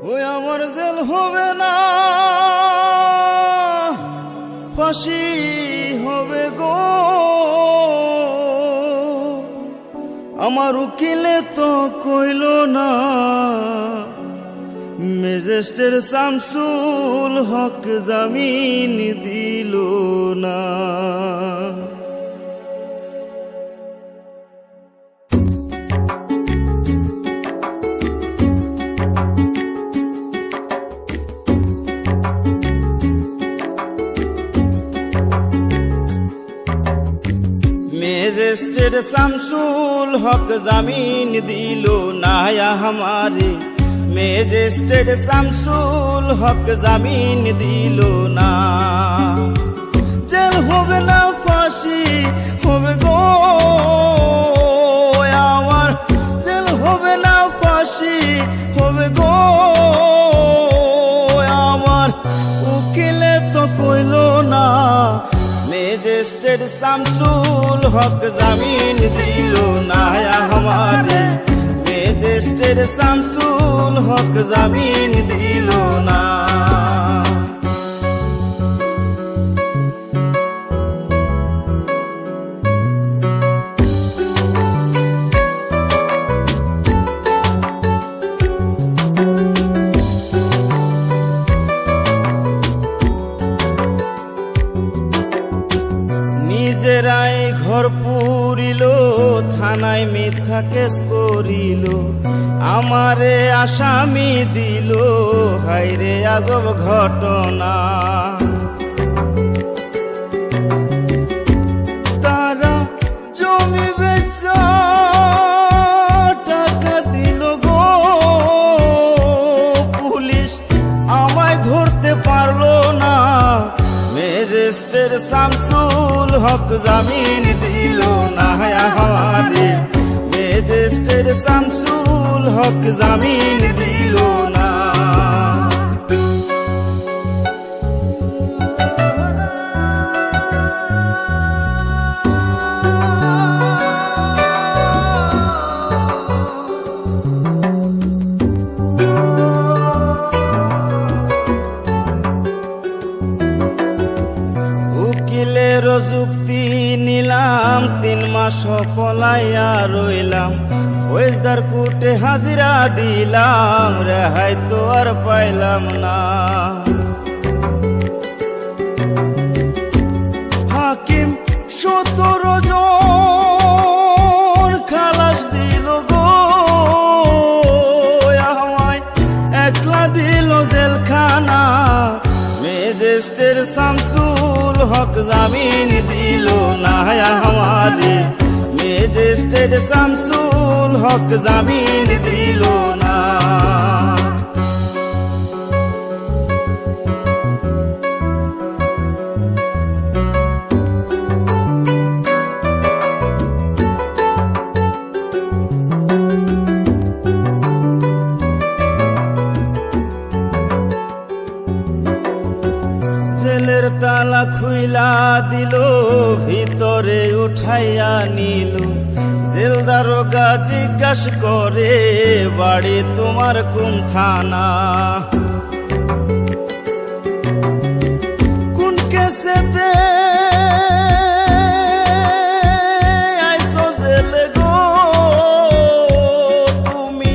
ওই আমার জেল হবে না, ফাঁসি হবে গো। আমার উকিলে তো কইল না, ম্যাজিস্ট্রেট শামসুল হক জামিন দিল না। ম্যাজিস্ট্রেট শামসুল হক জামিন দিল না हमारे, ম্যাজিস্ট্রেট শামসুল হক জামিন দিল না। জেল হবে না, ফাঁসি হবে গো আমার, জেল হবে না, ফাঁসি হবে গো আমার। উকিলে তো কইল না, ম্যাজিস্ট্রেট শামসুল হক জামিন দিল না हमारे, ম্যাজিস্ট্রেট শামসুল হক জামিন দিল না। নিজেরাই ঘর পুরিল, থানায় মিথ্যা কেস করিল, আমারে আসামি দিল, হায়রে আজব ঘটনা। তারা জমি বেচা টাকা দিল গো, পুলিশ আমায় ধরতে পারলো না। ম্যাজিস্ট্রেট শামসুল হক জামিন দিল না हमारे, ম্যাজিস্ট্রেট শামসুল হক জামিন দিল না। উকিলের যুক্তি নিলাম, 3 মাস পলাইয়া রইলাম, ফৌজদার কোর্টে হাজিরা দিলাম, রেহাই তো আর পাইলাম না। হাকিম 17 জন খালাস দিল গো আমায়, একলা দিল জেলখানা। ম্যাজিস্ট্রেট শামসুল হক জামিন দিল না हमारे, ম্যাজিস্ট্রেট শামসুল হক জামিন দিল না। জেলের তালা খুইলা দিল, ভিতরে উঠাইয়া নিল, জেল দারোগা জিজ্ঞাসা করে, বাড়ি তোমার কোন থানা? কোন কেসেতে আইসো জেলে গো তুমি,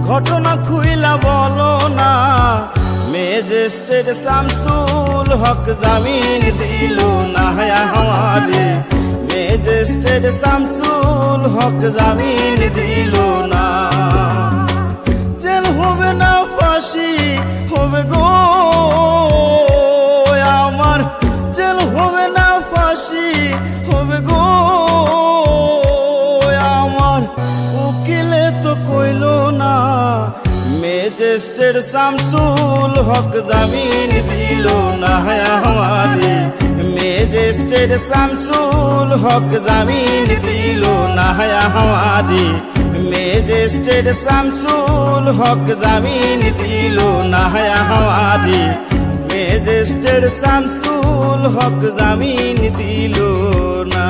ঘটনা খুইলা বলো না। ম্যাজিস্ট্রেট শামসুল হক জামিন দিল না हमारे, ম্যাজিস্ট্রেট শামসুল হক জামিন দিল না। জেল হবে না, ফাঁসি হবে গো আমার, জেল হবে না, ফাঁসি হবে গো আমার। উকিলে তো কইল না, ম্যাজিস্ট্রেট শামসুল হক জামিন দিল না हमारे, ম্যাজিস্ট্রেট শামসুল হক জামিন দিল না हमारे, ম্যাজিস্ট্রেট শামসুল হক জামিন দিল না हमारे, ম্যাজিস্ট্রেট শামসুল হক জামিন দিল না।